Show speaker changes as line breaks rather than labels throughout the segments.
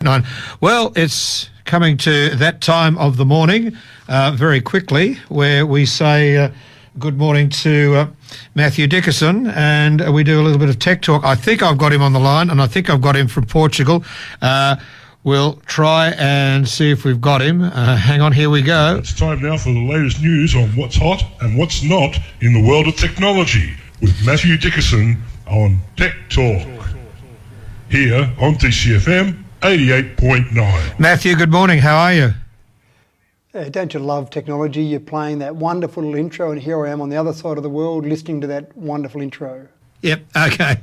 Nine. Well, it's coming to that time of the morning very quickly where we say good morning to Mathew Dickerson, and we do a little bit of tech talk. I think I've got him on the line, and I think I've got him from Portugal. We'll try and see if we've got him. Hang on, here we go.
It's time now for the latest news on what's hot and what's not in the world of technology with Mathew Dickerson on Tech Talk here on TCFM 88.9.
Matthew, good morning. How are you?
Don't you love technology? You're playing that wonderful little intro, and here I am on the other side of the world listening to that wonderful intro.
Yep, okay.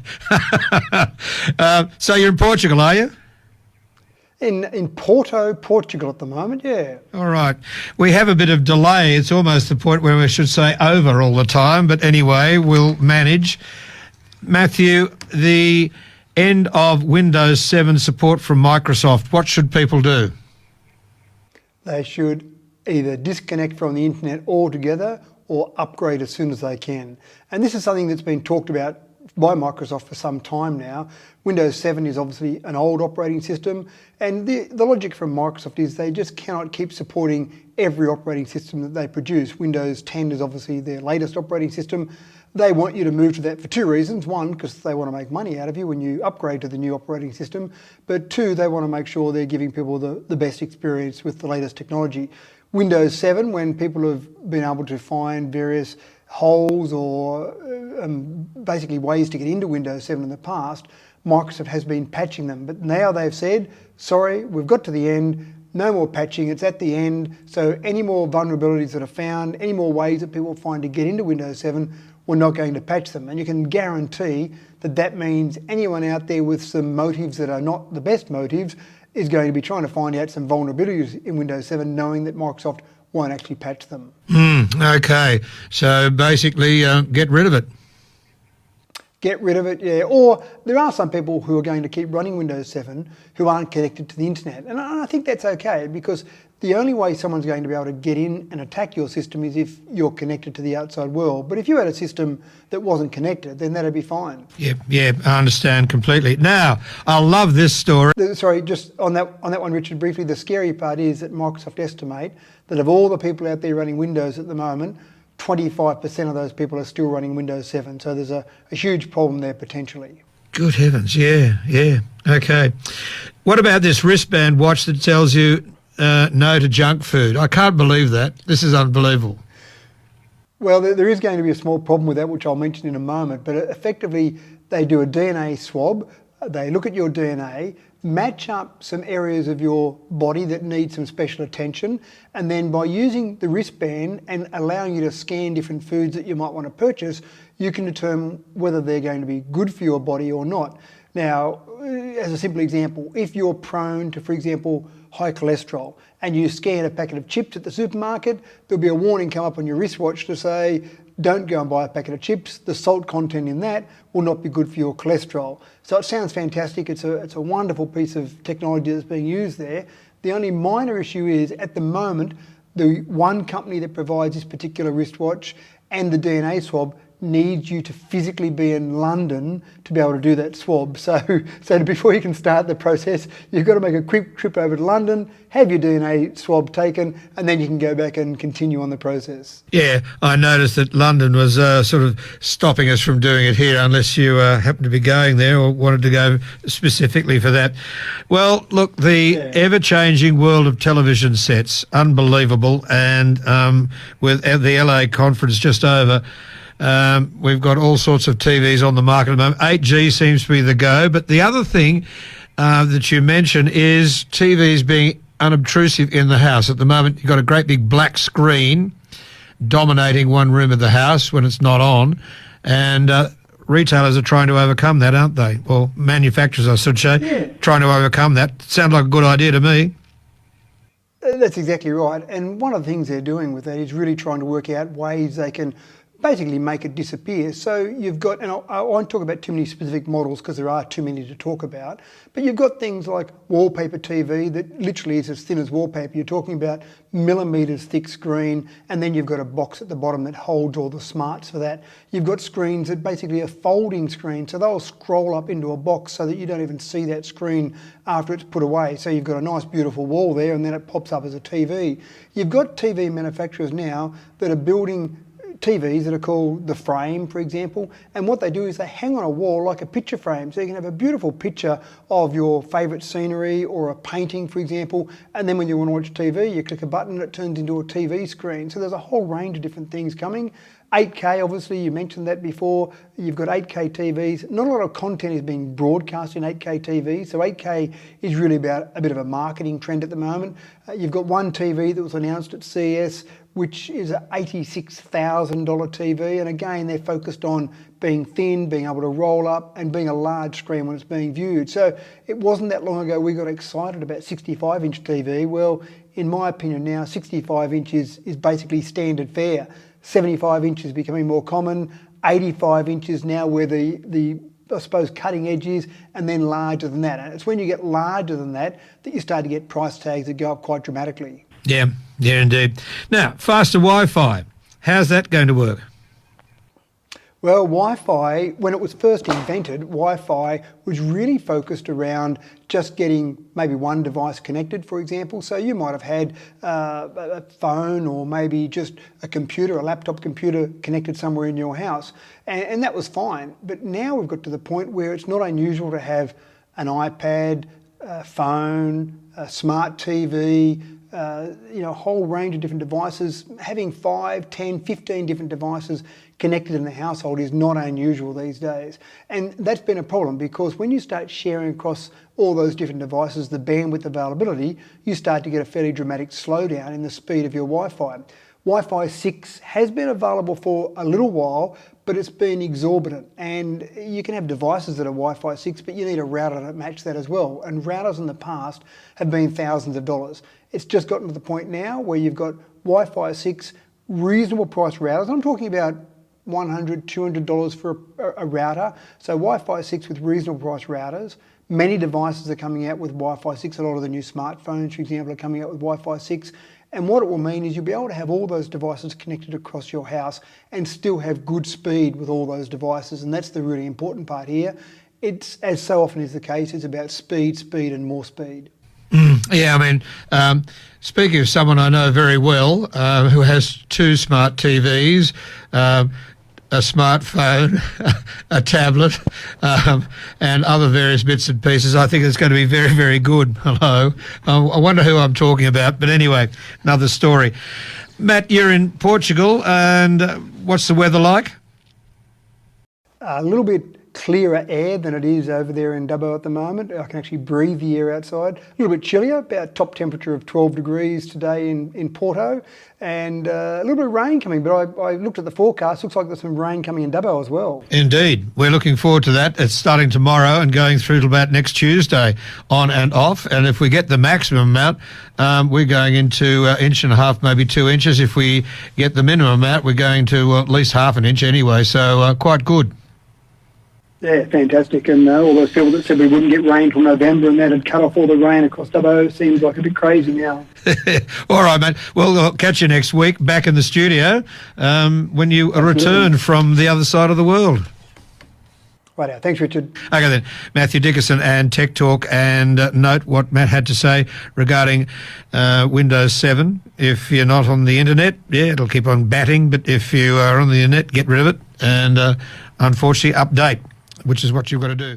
So you're in Portugal, are you?
In Porto, Portugal at the moment, yeah.
All right. We have a bit of delay. It's almost the point where we should say over all the time, but anyway, we'll manage. Matthew, the end of Windows 7 support from Microsoft, what should people do?
They should either disconnect from the internet altogether or upgrade as soon as they can. And this is something that's been talked about by Microsoft for some time now. Windows 7 is obviously an old operating system, and the logic from Microsoft is they just cannot keep supporting every operating system that they produce. Windows 10 is obviously their latest operating system. They want you to move to that for two reasons. One, because they want to make money out of you when you upgrade to the new operating system. But two, they want to make sure they're giving people the best experience with the latest technology. Windows 7, when people have been able to find various holes or basically ways to get into Windows 7 in the past, Microsoft has been patching them. But now they've said, sorry, we've got to the end, no more patching, it's at the end. So any more vulnerabilities that are found, any more ways that people find to get into Windows 7, we're not going to patch them. And you can guarantee that that means anyone out there with some motives that are not the best motives is going to be trying to find out some vulnerabilities in Windows 7, knowing that Microsoft won't actually patch them.
Okay, so basically get rid of it.
Get rid of it, yeah. Or there are some people who are going to keep running Windows 7 who aren't connected to the internet. And I think that's okay, because the only way someone's going to be able to get in and attack your system is if you're connected to the outside world. But if you had a system that wasn't connected, then that'd be fine.
Yeah, I understand completely. Now, I love this story.
Sorry, just on that one, Richard, briefly, the scary part is that Microsoft estimate that of all the people out there running Windows at the moment, 25% of those people are still running Windows 7. So there's a huge problem there potentially.
Good heavens, yeah. Okay. What about this wristband watch that tells you no to junk food? I can't believe that. This is unbelievable.
Well, there is going to be a small problem with that, which I'll mention in a moment, but effectively they do a DNA swab. They look at your DNA, match up some areas of your body that need some special attention, and then by using the wristband and allowing you to scan different foods that you might want to purchase, you can determine whether they're going to be good for your body or not. Now, as a simple example, if you're prone to, for example, high cholesterol and you scan a packet of chips at the supermarket, there'll be a warning come up on your wristwatch to say, don't go and buy a packet of chips. The salt content in that will not be good for your cholesterol. So it sounds fantastic. It's a wonderful piece of technology that's being used there. The only minor issue is at the moment, the one company that provides this particular wristwatch and the DNA swab needs you to physically be in London to be able to do that swab. So before you can start the process, you've got to make a quick trip over to London, have your DNA swab taken, and then you can go back and continue on the process.
Yeah, I noticed that London was sort of stopping us from doing it here unless you happened to be going there or wanted to go specifically for that. Well, look, the ever-changing world of television sets, unbelievable, and with the LA conference just over, we've got all sorts of TVs on the market at the moment. 8G seems to be the go. But the other thing that you mentioned is TVs being unobtrusive in the house. At the moment, you've got a great big black screen dominating one room of the house when it's not on. And retailers are trying to overcome that, aren't they? Or manufacturers, I should say, trying to overcome that. Sounds like a good idea to me.
That's exactly right. And one of the things they're doing with that is really trying to work out ways they can basically make it disappear. So you've got, and I won't talk about too many specific models because there are too many to talk about, but you've got things like wallpaper TV that literally is as thin as wallpaper. You're talking about millimetres thick screen, and then you've got a box at the bottom that holds all the smarts for that. You've got screens that basically are folding screens, so they'll scroll up into a box so that you don't even see that screen after it's put away. So you've got a nice beautiful wall there, and then it pops up as a TV. You've got TV manufacturers now that are building TVs that are called the frame, for example, and what they do is they hang on a wall like a picture frame, so you can have a beautiful picture of your favourite scenery or a painting, for example, and then when you want to watch TV, you click a button and it turns into a TV screen. So there's a whole range of different things coming. 8K, obviously, you mentioned that before. You've got 8K TVs. Not a lot of content is being broadcast in 8K TVs, so 8K is really about a bit of a marketing trend at the moment. You've got one TV that was announced at CES, which is an $86,000 TV, and again, they're focused on being thin, being able to roll up, and being a large screen when it's being viewed. So it wasn't that long ago we got excited about 65-inch TV. Well, in my opinion now, 65 inches is basically standard fare. 75 inches becoming more common, 85 inches now where the I suppose cutting edge is, and then larger than that. And it's when you get larger than that that you start to get price tags that go up quite dramatically.
Yeah, indeed. Now, faster Wi-Fi, how's that going to work?
Well, Wi-Fi, when it was first invented, Wi-Fi was really focused around just getting maybe one device connected, for example. So you might have had a phone or maybe just a computer, a laptop computer connected somewhere in your house, and that was fine. But now we've got to the point where it's not unusual to have an iPad, a phone, a smart TV, a whole range of different devices. Having 5, 10, 15 different devices connected in the household is not unusual these days. And that's been a problem because when you start sharing across all those different devices, the bandwidth availability, you start to get a fairly dramatic slowdown in the speed of your Wi-Fi. Wi-Fi 6 has been available for a little while, but it's been exorbitant. And you can have devices that are Wi-Fi 6, but you need a router to match that as well. And routers in the past have been thousands of dollars. It's just gotten to the point now where you've got Wi-Fi 6 reasonable price routers. I'm talking about $100, $200 for a router. So Wi-Fi 6 with reasonable price routers. Many devices are coming out with Wi-Fi 6. A lot of the new smartphones, for example, are coming out with Wi-Fi 6. And what it will mean is you'll be able to have all those devices connected across your house and still have good speed with all those devices. And that's the really important part here. It's, as so often is the case, it's about speed, and more speed.
Yeah, I mean, speaking of someone I know very well who has 2 smart TVs, a smartphone, a tablet, and other various bits and pieces, I think it's going to be very, very good. Hello. I wonder who I'm talking about, but anyway, another story. Matt, you're in Portugal, and what's the weather like?
A little bit clearer air than it is over there in Dubbo at the moment. I can actually breathe the air outside. A little bit chillier, about top temperature of 12 degrees today in Porto, and a little bit of rain coming, but I looked at the forecast, looks like there's some rain coming in Dubbo as well.
Indeed. We're looking forward to that. It's starting tomorrow and going through till about next Tuesday, on and off, and if we get the maximum amount, we're going into 1.5 inches, maybe 2 inches. If we get the minimum amount, we're going to at least 0.5 inch anyway, so quite good.
Yeah, fantastic. And all those people that said we wouldn't get rain till November and that had cut off all the rain across Dubbo seems like a bit crazy now.
All right, mate. Well, I'll catch you next week back in the studio when you return from the other side of the world.
Right, thanks, Richard.
Okay then, Mathew Dickerson and Tech Talk, and note what Matt had to say regarding Windows 7. If you're not on the internet, yeah, it'll keep on batting, but if you are on the internet, get rid of it and unfortunately update, which is what you've got to do.